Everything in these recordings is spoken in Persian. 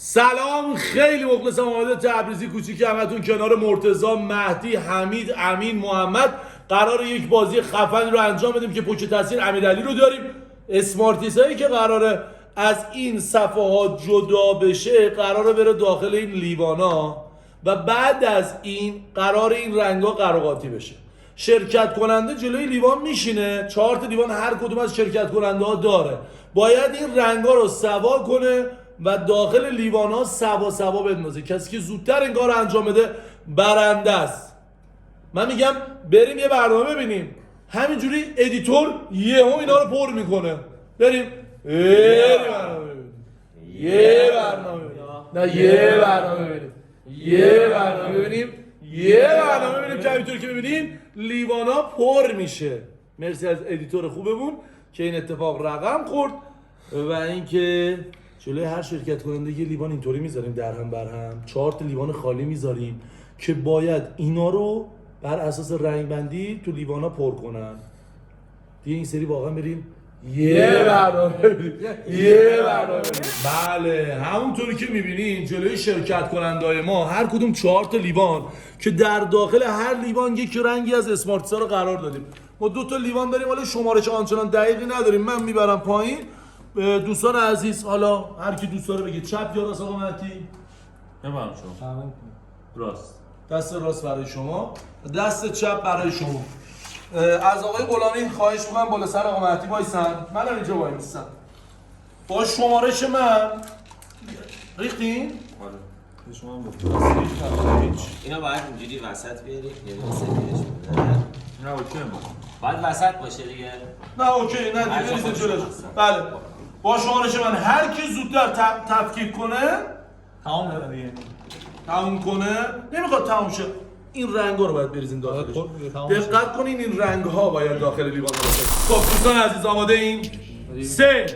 سلام، خیلی مخلصم. آمده تبریزی کوچیک همتون کنار مرتضی، مهدی، حمید، امین، محمد. قرار یک بازی خفن رو انجام بدیم که پشت تاثیر امیرعلی رو داریم. اسمارتیس هایی که قراره از این صفحات جدا بشه قراره بره داخل این لیوانا و بعد از این قرار این رنگا قراقاتی بشه. شرکت کننده جلوی لیوان میشینه، 4 تا لیوان هر کدوم از شرکت کننده ها داره، باید این رنگا رو سوا کنه و داخل لیوان ها سوا بندازه. کسی که زودتر این کار رو انجام بده برنده است. من میگم بریم یه برنامه ببینیم. همینجوری ادیتور یهو اینا رو پر میکنه. بریم یه برنامه ببینیم، یه برنامه ببینیم که همینطور که ببینیم لیوانا پر میشه. مرسی از ادیتور خوبمون که این اتفاق رقم خورد. و اینکه جلوی هر شرکت کننده یه لیوان اینطوری میذاریم در هم بر هم، 4 تا لیوان خالی میذاریم که باید اینا رو بر اساس رنگ بندی تو لیوانا پر کنن. دیگه این سری واقعا بریم یه برنامه بله، همونطوری که میبینین جلوی شرکت کننده‌های ما هر کدوم 4 تا لیوان که در داخل هر لیوان یک رنگی از اسمارتیسا رو قرار دادیم. ما 2 تا لیوان داریم، ولی شمارش آنچنان دقیقی نداریم. من میبرم پایین. دوستان عزیز، حالا هر کی دوست داره بگه چپ یا راست. آقا مهدی نمی‌دونم شما. راست. دست راست برای شما، دست چپ برای شما. از آقای غلامی خواهش می‌کنم بالا سر آقا مهدی وایسن. منم اینجا وای میستم. با شمارش من ریختین؟ آره. شما هم اینا باید اینجوری وسط بیاری، یه وسط بیارش بودن. نه اوکی باید وسط باشه دیگه. نه اوکی، نه دیگه نیست جلوش. بله. با شمارش من هر کی زودتر تفکیک کنه تمام داره دیگه. تموم کنه. نمیخواد تموم شه. این رنگا رو باید بریزین داخلش. دقت کنین این رنگ ها باید داخل لیوان باشه. خب دوستان عزیز آماده این؟ 3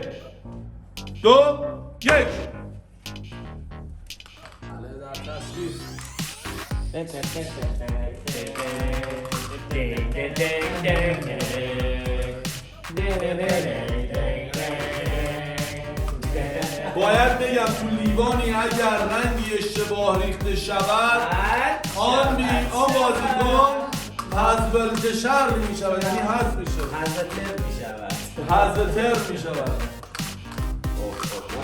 2 1. بله در تصویر. باید بگم تو لیوانی اگر رنگی اشتباه ریخته شود آن بازیکن حذف شر می شود، یعنی حذف می شود، حذف تر می شود.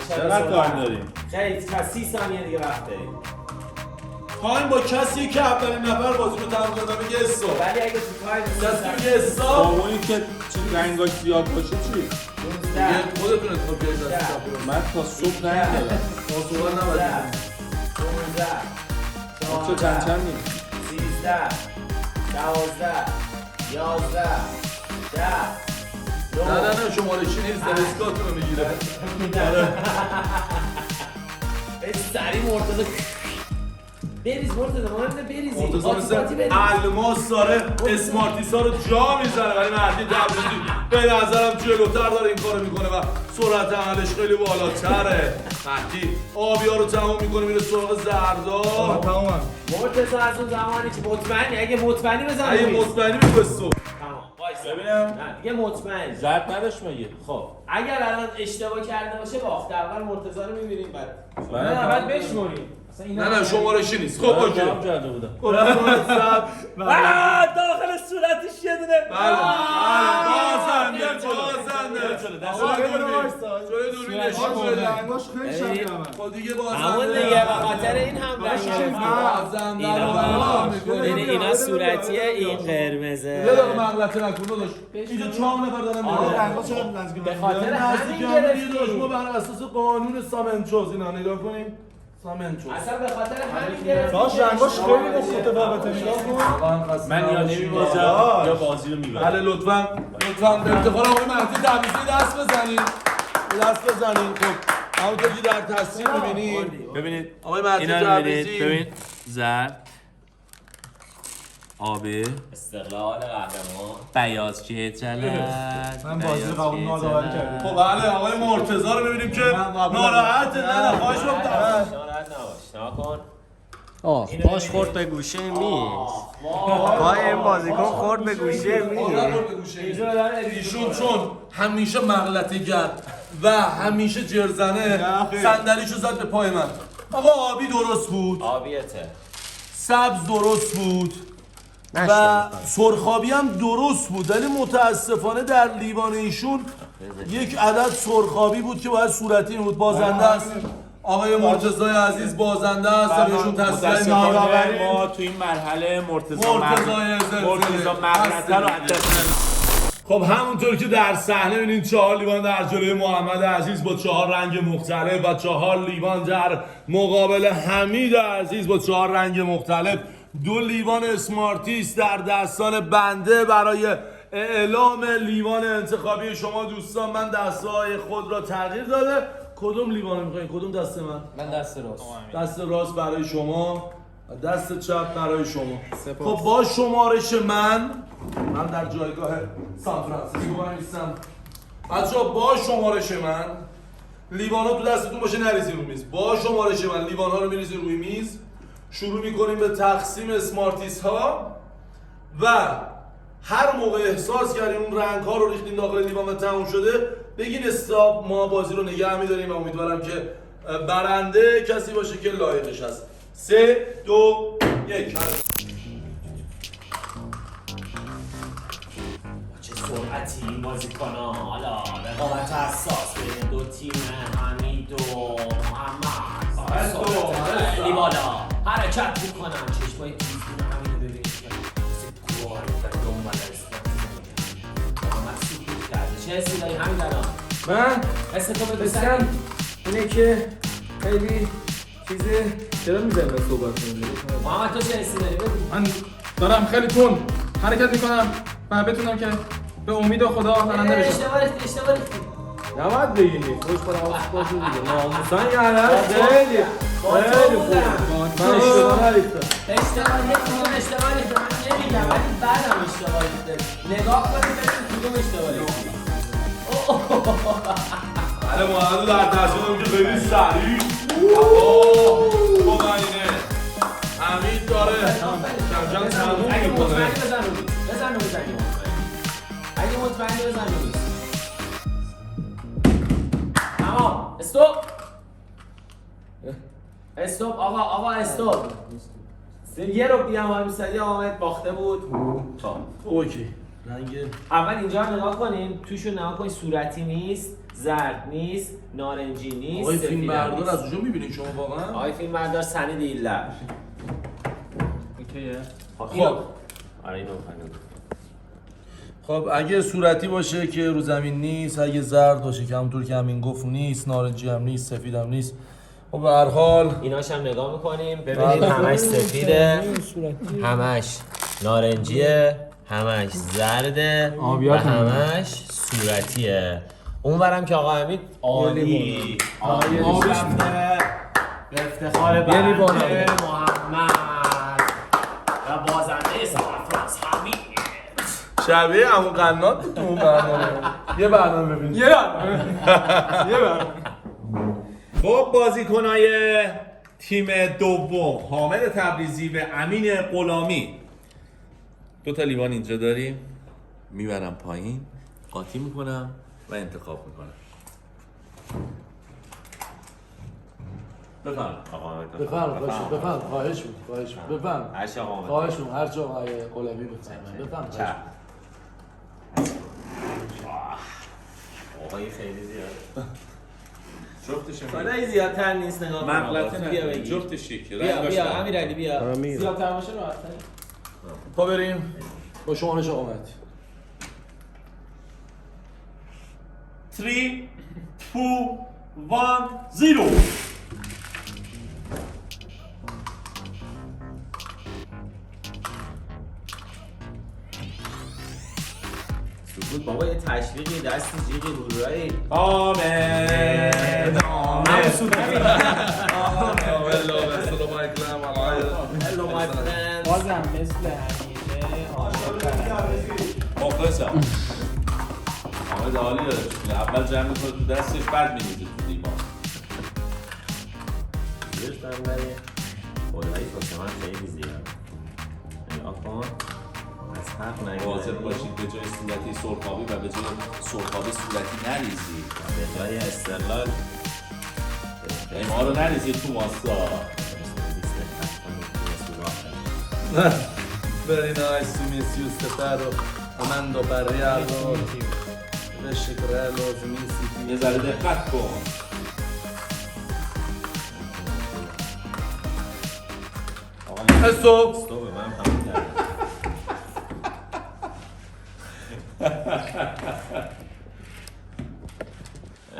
چقدر کار داریم؟ خیلی 30 ثانیه دیگه وقت داریم. تایم با کسی که اولین نفر بازی رو تمام کنه بگه استاپ. ولی اگه تو تایم کسی بگه استاپ، با اونی که رنگاش زیاد باشه چی؟ دیگه خودتون انتخاب کنید استاپ. من تا صبح نیدارم. تا صبح نباید 15 چه چندی؟ 13 12 11 10 نه شماره چی نیست، در اسکاتون رو میگیره. سریع مرتضی بریز. مرتضی مهمه بریزی. مرتضی مثل الماس داره اسمارتیسا رو جا میزنه، ولی مهدی تبریزی به نظرم جلوتر داره این کارو میکنه و سرعت عملش خیلی بالاتره. مهدی آبیا رو تمام میکنه میره سراغ زردا. تمام. مرتضی از اون زمانی که مطمئنی، اگه مطمئنی بزن. اگه مطمئنی بگو استاپ. تمام وایس ببینم. نه دیگه مطمئن. زرد نداشت مگه؟ خب اگر الان اشتباه کرده باشه باخته. اول مرتضی رو میبینیم بعد بعد بشمریم. نه شمارشی نیست. خب اوکی. جواب کرده بودم. داخل صورتش یه دونه. بله جلوی دوربین نشون بده. خب دیگه همون دیگه به خاطر این هم اینا صورتیه، این قرمزه. یه دقیقه مغلطه نکن داداش. اینجا 4 نفر دارن میگن. به خاطر همین گرفتیم. ما گرفتیم. بر اساس قانون سامنچوز اینا نگاه کنیم. سامنچوز. اصلا به خاطر همین گرفتیم. داش رنگاش خیلی متفاوته، نگاه کن. من یا نمی‌بازم یا بازی رو میبرم. بله لطفاً به افتخار آقای مهدی تبریزی دست بزنید. خب همونطور که در تصویر می‌بینید. ببینید آقای مهدی اینا رو ببینید. تبریزی ببین زرد آبی استقلال قهرمان. بیاز که جلد. من بازی قبول ناداوری کردم. خب بله آقای مرتضی رو می‌بینیم که ناراحته. نه خواهش می‌کنم. ناراحت نباش. نکن. باش خورد به گوشه پای این بازیکن خورد به گوشه ایشون چون همیشه مغلطه‌گر و همیشه جرزنه صندلیشو زد به پای من. آقا آبی درست بود، آبیته. سبز درست بود و نشد. سرخابی هم درست بود، ولی متاسفانه در لیوان ایشون یک عدد سرخابی بود که باید صورتی بود. بازنده است آقای مرتضی عزیز، بازنده است. بهشون تسلیت متاسفانه ما تو این مرحله مرتضی مغلطه رو از دست خب همونطور که در صحنه می‌بینید 4 لیوان در جلوی محمد عزیز با 4 رنگ مختلف و 4 لیوان در مقابل حمید عزیز با 4 رنگ مختلف. 2 لیوان اسمارتیس در دستان بنده برای اعلام لیوان انتخابی شما دوستان. من دسته‌های خود را تغییر داده. کدوم لیوان می‌خواید؟ کدوم دست من دست راست. دست راست برای شما، دست چپ برای شما. خب با شمارش من در جایگاه سان فرانسیسکو نیستم. بچه‌ها با شمارش من لیوان ها تو دستتون باشه، نریزی رو میز. با شمارش من لیوان ها رو میریزی روی میز. شروع میکنیم به تقسیم اسمارتیس ها و هر موقع احساس کردیم اون رنگ ها رو ریختیم داخل لیوان و تموم شده بگین استاپ. ما بازی رو نگه میداریم و امیدوارم که برنده کسی باشه که لایقش هست. 3 2 1. چه سرعتی این بازیکن‌ها. حالا رقابت حساس بین دو تیم حمید و محمد. سرعت خیلی بالا حرکت میکنن. چشمای تیزبین حمید رو ببینید که مثل گوار دنبال است. محمد سکوت کرده. چه حسی داری حمید الان؟ من حس تو بگو حسم سری. اینه که خیلی چیزه. چرا میزنی صحبت کنی؟ محمد تو چه حسی داری؟ بگو. من دارم خیلی تند حرکت میکنم و بتونم که به امید خدا برنده بشم. اشتباه ریختی. نباید بگیری خوش پر حواس باشه دیگه. ناموسن یه عرب خیلی خوب. من اشتباه نریختم. اشتباه ریختی. من نمیگم ولی بعدم اشتباه ریخته. نگاه کنید ببینید کدوم اشتباه ریختی. بله محمد در تصمیدم که خیلی سریع خدا اینه حمید داره کم کم تموم اگه میکنه. مطمئنی بزن رو میز. بزن رو میز اگه مطمئنی بزن رو میز. تمام. استوب آقا استوب. یه رو دیگه هم میسادی آمد باخته بود. اوکی. رنگ اول اینجا رو نگاه کنین. توشو نگاه کنین. صورتی نیست، زرد نیست، نارنجی نیست، آقای فیلم سفید بردار نیست. از اونجا میبینید شما واقعا؟ آقای فیلم بردار سنی دیلر. اوکیه. خب آره اینو فهمیدم. خب اگه صورتی باشه که رو زمین نیست، اگه زرد باشه که همونطور که همین گفت نیست، نارنجی هم نیست، سفید هم نیست. خب به هر حال ایناش هم نگاه میکنیم ببینید همش سفیده، همش نارنجیه، همش زرده و همش صورتیه. اونورم که آقا حمید عالی رفته به افتخار بنده محمد و بازنده سان فرانس حمید. شبیه عمو قنات بود تو اون برنامه. یه برنامه ببینید. خب بازیکنای تیم دوم حامد تبریزی و امین غلامی 2 تا لیوان اینجا داریم. میبرم پایین، قاطی میکنم و انتخاب میکنم. بفرم آقا حامد. بفهم خواهش بود بفهم عشق آقا حامد. خواهش بود هر جا آقای قلبی بفهم چپ. آقای خیلی زیاد جفتش کارای زیادتر نیست. نگاه کن مغلطه بیا نه، بگی. جفتش یکی. بیا امیرعلی بیا. زیادتر باشه راحت. پا بریم با شمارش آقا مهدی. 3 2 1 0. سکوت بابا یه تشویقی دستی جیغی هورایی. آمد هلو مای فرند. بازم مثل همیشه مخلصم. حامد عالی داره. اول جمع میکنه تو دستش بعد میریزه تو لیوان. زیرش بنداری خدایی واسه من خیلی زیاد. نگاه کن از حق نگیره. واضح باشید به جای صورتی سرخابی و به جای سرخابی صورتی نریزید. به جای استقلال ما رو نریزی تو ماستا. Very nice to meet you, Stefano. Amando Barrialdo. Vescicarello, Zimisti. یه ذره دقت کن. Stop.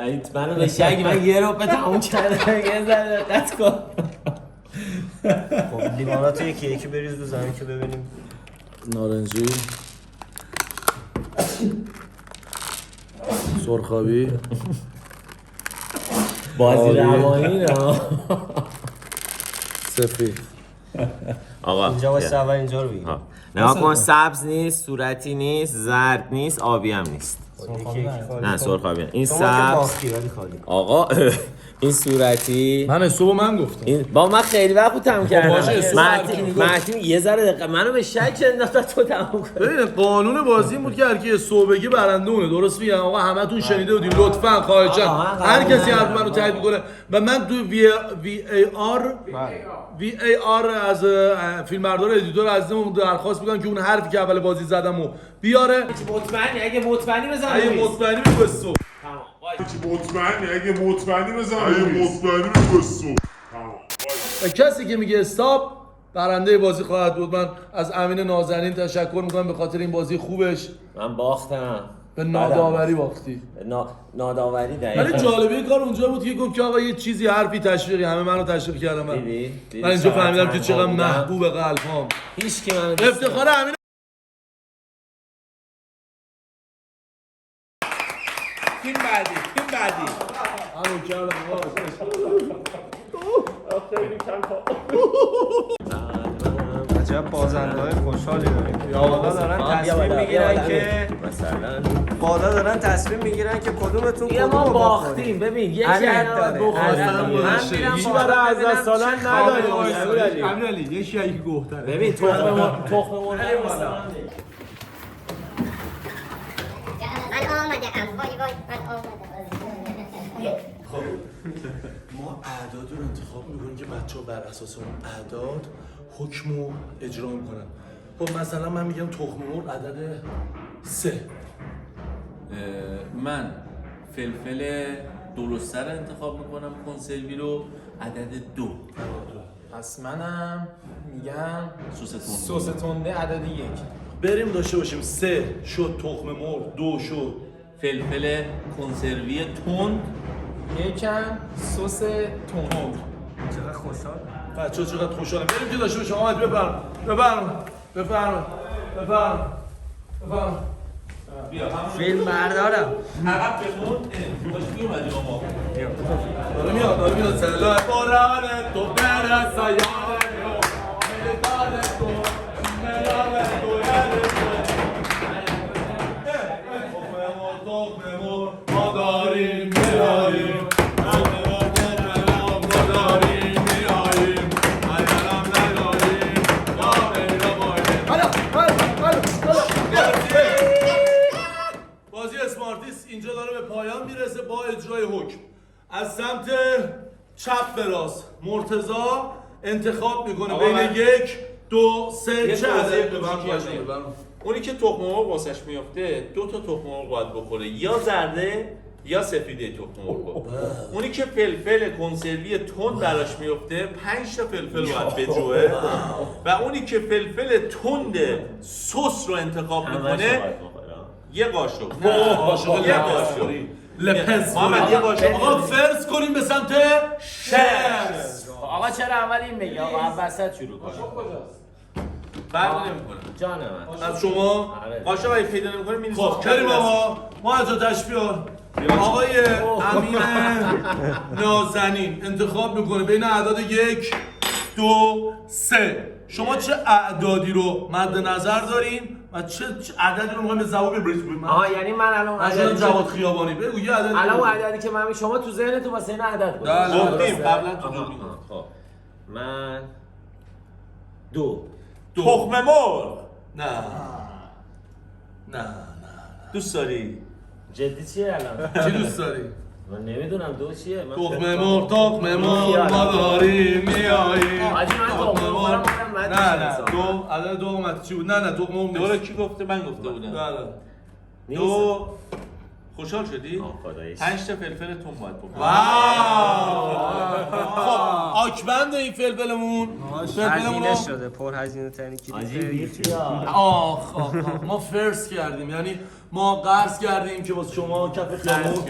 ایت منو به شک من یه رو به تموم کردم یه ذره دقت کن. خب لیواناتو یکی یکی بریز رو زمین که ببینیم. نارنجی. سرخابی. بازی روانی نه. سفید. آقا اینجا واسه اول اینجا رو بگیم. نگاه کن سبز نیست، صورتی نیست، زرد نیست، آبی هم نیست. نه سرخابی. این شما که سبز باختی ولی خالی. آقا این صورتی من صبح من گفتم. این با من خیلی وقت بود تموم کردم. باشه، صبح هر کی مرتین میگفت. مرتین یه ذره دقت منو به شک انداخت تو تموم کن. ببین قانون بازی این بود که هر کی صبح بگه برنده اونه. درست میگم آقا همتون شنیده بودین لطفاً خواهشاً آقا، من هر قبول کسی حرف ندارم. منو تایید میکنه و من تو وی ای آر از فیلمبردار ادیتور عزیزمون درخواست میکنم که اون حرفی که اول بازی زدمو بیاره. مطمئنی اگه مطمئنی بزن اگه رویز. مطمئنی بگو صبح. تمام. وای. مطمئنی اگه مطمئنی بزن مطمئنی بسو و کسی که میگه استاپ برنده بازی خواهد بود. من از امین نازنین تشکر میکنم به خاطر این بازی خوبش. من باختم. به ناداوری باختی. ناداوری دقیقاً. ولی جالبه کار اونجا بود که گفت که آقا یه چیزی حرفی تشویقی همه منو تشویق کردن. من دیدی اینجا فهمیدم که تنها چقدر بودم. محبوب قلبام. هیچ کی منو دوست افتخار امین. تیم بعدی همون کردم عجب بازنده‌های خوشحالی داریم. بالا دارن تصمیم میگیرن که که کدومتون دیگه ما باختیم. ببین یکی عدد باید داره. بخوریم. من میرم هیچ بالا برای از ببینم دست دادن چه نداری. خبره. امیرعلی یکی یکی گفتن. ببین تخم مرغ من آمدم وای وای من آمدم. ما اعداد رو انتخاب میکنیم که بچه ها بر اساس اون اعداد حکم رو اجرا میکنن. خب مثلا من میگم تخم مرغ عدد 3. من فلفل درسته رو انتخاب میکنم کنسروی رو عدد 2. پس منم میگم سس تنده عدد 1. بریم داشته باشیم 3 شد تخم مرغ، 2 شد فلفل کنسروی تند، یکم سس تند. چقدر خوشحال. بچه‌ها چقدر خوشحالم. بریم که داشته باشیم. آمد بفرم. بیا هم فیلم بردارم. عقب بمون. باش بیومدی ما داره میاد سلام باران تو برسا یار ملدان تو ملال تو تخممو ما داریم میاریم بازی اسمارتیس اینجا داره به پایان میرسه با اجرای حکم. از سمت چپ به راست مرتضی انتخاب میکنه آقا بین من- 1 2 3 یه چه توضیح عدد کوچیکی هم اونی که تخم مرغ واسش میفته 2 تا تخم مرغ باید بخوره، یا زرده یا سفیده تخم مرغ. اونی که فلفل کنسروی تند براش میفته 5 تا فلفل باید بجوه و اونی که فلفل تند سس رو انتخاب میکنه یه قاشق. یه قاشق. لپس محمد یه قاشق. آقا فرض کنیم به سمت شرس. آقا چرا اول این میگی؟ آقا از وسط شروع کن. فرق نمیکنه. جان من. از شما قاشق اگه پیدا نمیکنه میریزه. خب کریم آقا ما از تشبیه آقای امین نازنین انتخاب میکنه بین اعداد 1 2 3. شما چه اعدادی رو مد نظر دارین و چه عددی رو میخوایم به زبان ببرید؟ آها یعنی من الان مثلا جواد خیابانی بگو یه عدد. الان اون عددی که من شما تو ذهنتون واسه این عدد بود. گفتیم قبلا تو دوربین. خب من 2 تخم مرغ نه دوست داری؟ جدی چیه الان؟ چی دوست داری؟ من نمیدونم دو چیه؟ من تخمه مرغ ما داریم میاییم. آجی من تخمه مرغ نه دو عدد دو اومد چی بود؟ نه تخمه مرغ دو رو نیست. کی گفته؟ من گفته بودم. نه دو خوشحال شدی؟ خداییش 5 تا فلفل تون باید بکنی. خب آکبند این فلفلمون هزینه شده پر هزینه ترین آجی کلیپ بیخیال آخ ما فرست کردیم، یعنی ما قرض کردیم که واسه شما کف خیابون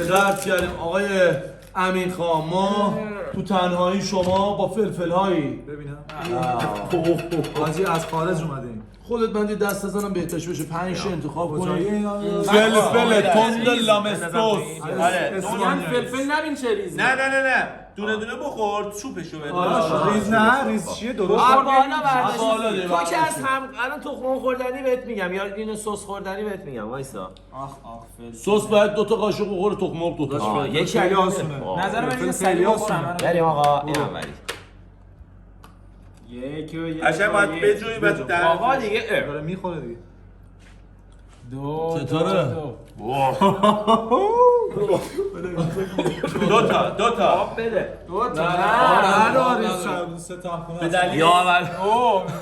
قرض کردیم. آقای امین خان ما تو تنهایی شما با فلفل هایی ببینم حاجی از خارج اومدیم. خودت بندی دست بزنم بهتش بشه 5 انتخاب کجایی کنی. اینا؟ فلفل تند لامستوس. آره فلفل نبین چه ریزی نه دونه بخور سوپشو بده. ریز نه ریز چیه درست؟ بالا بالا برداشتی دی، تو که بالا از هم الان تخم خوردنی بهت میگم یا اینو سس خوردنی بهت میگم وایسا سس باید 2 تا قاشق بخوره، تخم مرغ 2 تا. یکی خیلی آسونه. نظر من فلفل اینه خیلی سریع آسونه. بخورم. بریم آقا این اولی قشنگ باید بجویی بعد در آقا دیگه داره میخوره دیگه. چطوره؟ دو تا بده نه ریز شد 3 تا به دلیل یا اول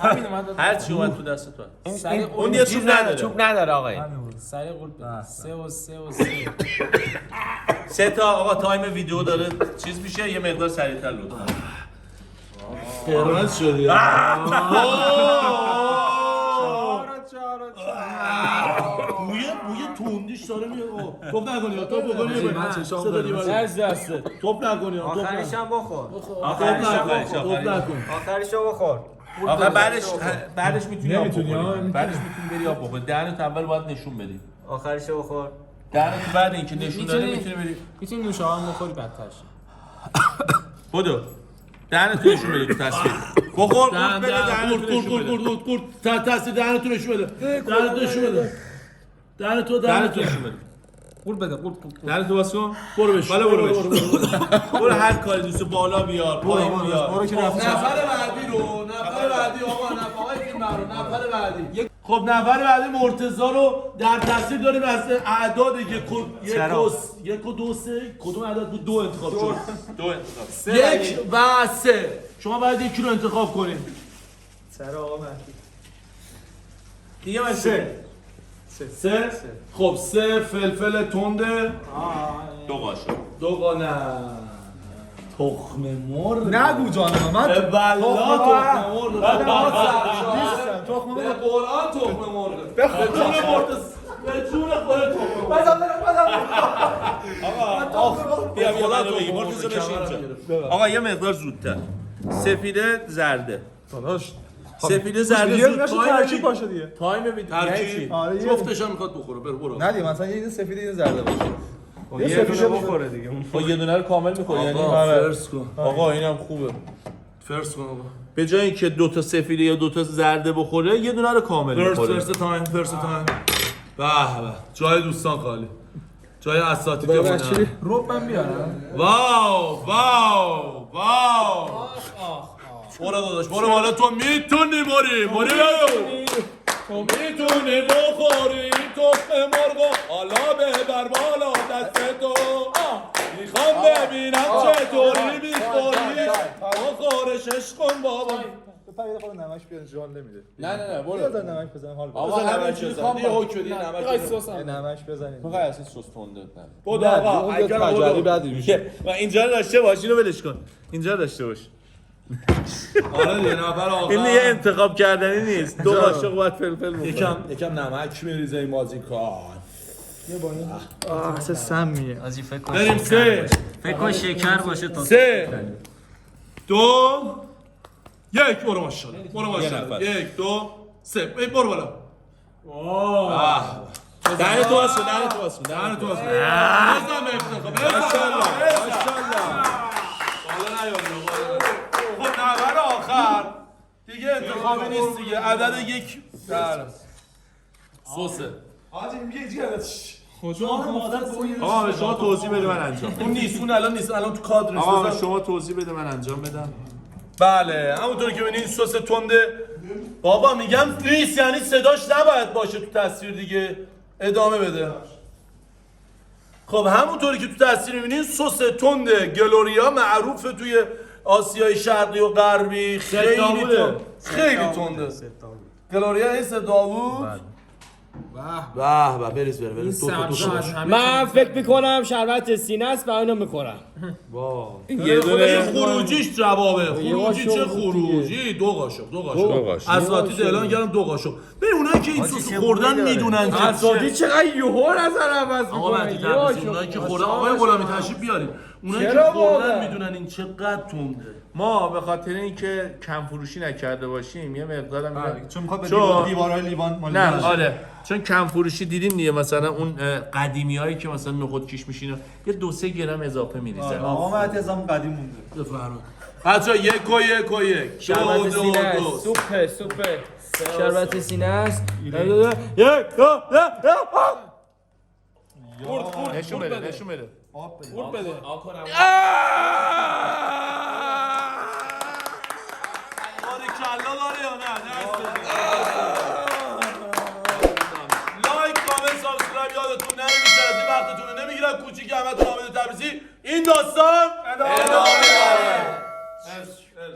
همین اومد داد. هر چی اومد تو دست تو. سریع اون یه چیز نداره. چوب نداره آقا این سریع قول بده. 3 و 3 3 تا آقا تایم ویدیو داره چیز میشه یه مقدار سریعتر لطفا. قرمز شدی. بوی توندیش داره میاد. توپ نکنی یا توپ بکنی من چشام صدا دیوار. از دسته توپ نکنی یا توپ آخریش نکنی. هم بخور توپ نکن. آخریشو بخور آخه بعدش میتونی آب نمیتونی، بخوری. نمیتونی. بعدش میتونی بری آب بخوری. دهنت اول باید نشون بدی. آخریشو بخور دهنت بعد اینکه نشون داده میتونی بری. میتونی نوشابه بخوری بدتر شه. بدو دهنت نشون بدی تو تصویر. بخور دهن بده دهنت نشون بده. قورت تاثیر دهنتو نشون بده. دهنتو نشون بده. دهنتو نشون بده. قول بده قول دهنتو باز کن. برو بش. بالا برو بش. برو هر کاری دوست بالا بیار پایین بیار. برو که رفت. نفر بعدی آقا نفر فیلم رو نفر بعدی. خب نفر بعدی مرتضی رو در تصویر داریم از اعداد یک و دو سه کدوم عدد بود؟ 2 انتخاب شد. 2 انتخاب. 1 و 3 شما باید یکی رو انتخاب کنید. سر آقا مهدی. دیگه من 3 خب 3 فلفل تنده 2 قاشق. 2 نه تخم مرغ نگو جانم من به والله تخم مرغ نیستم تخم به مرغ. قرآن تخم مرغ به جون مرتضی به جون خود تخم مرغ بیا منو بگی مرتضی بشین اینجا. آقا یه مقدار زودتر. سفیده زرده. داداش سفیده زرده یه زود نشه ترکیب باشه دیگه. تایم ویدیو ترکیب آره، یه- جفتش هم میخواد بخوره برو نه دیگه مثلا یه سفید یه زرده باشه. یه سفیده دونه بخوره دیگه با یه دونه رو کامل می‌خوری یعنی فرس کن آقا اینم خوبه. فرس کن آقا به جای اینکه 2 تا سفیده یا 2 تا زرده بخوره یه دونه رو کامل می‌خوره. فرست تایم به به جای دوستان خالی جای اساتید خونه روب من بیارم. واو برو داداش برو بالا تو میتونی بری تو میتونی بخوری تخم مرغ حالا ببر بالا دست تو میخوام ببینم چطوری میخوری بخورشش کن بابا یه خورده نمک بیار جان نمیده. نه برو بزن نمک بزن حال بده. آقا نمک بزن. یه حکم بدی نمک یه نمک بزنید. تو قیاسی سس تونده. بود آقا اگه تجاری بعدی میشه. و اینجا رو داشته باش اینو ولش کن. اینجا داشته باش. آره یه نفر آقا این دیگه انتخاب کردنی نیست. 2 قاشق باید فلفل بخوری. یکم نمک میریزه این بازیکن اصلا سمیه. آجی فکر کن بریم شکر 3 فکر کن شکر باشه تا 3 2 1 برو ماشاءالله یه نفر. 1 2 3 برو بالا دهن تو باز کن دهن تو باز کن دهن تو باز کن بزن به افتخار ماشاءالله بالا نیار خب نفر آخر دیگه انتخابی نیست دیگه عدد 1 در سوسه آقا به شما توضیح بده من انجام. اون نیست اون الان نیست الان تو کادر آقا به نیست شما توضیح بده من انجام بدم. بله همونطور که ببینید سس تنده بابا میگم نیست یعنی صداش نباید باشه تو تصویر دیگه ادامه بده خب همونطوری که تو تصویر می‌بینین سس تند گلوریا معروفه توی آسیای شرقی و غربی، خیلی تند، خیلی تنده. گلوریا این سه داوود. به بریز بره این سبزا از همه من فکر میکنم شربت سینه است و اینو میخورم. یه دونه خروجیش جوابه. خروجی چه قاشق خروجی؟ دو قاشق. قاشق. اساتید اعلان کردم 2 قاشق. ببین اونایی که این سس خوردن میدونن که اساتید چقدر یهو نظر عوض آقا میکنن. مهدی تبریزی اونایی که خوردن آقای غلامی تشریف بیارید. اونایی که چرا خوردن واقعا؟ میدونن این چقدر تنده. ما به خاطر اینکه کم فروشی نکرده باشیم یه مقدارم چون میخواد به چون- دیوارهای لیوان مال نه لیوان. آره چون کم فروشی دیدیم دیگه مثلا اون قدیمی هایی که مثلا نخود کیش میشینه یه 2-3 گرم اضافه میریزه آقا من اعتزام قدیم مونده. بفرمایید. بچا 1 و 1 و 1. شربت سینه است. سوپه. شربت سینه است. نشون بده باریکلا داره یا نه؟ لایک کامنت سابسکرایب یادتون نره. بیشتر از این وقتتون رو نمیگیرم. کوچیک احمد حامد تبریزی این داستان ادامه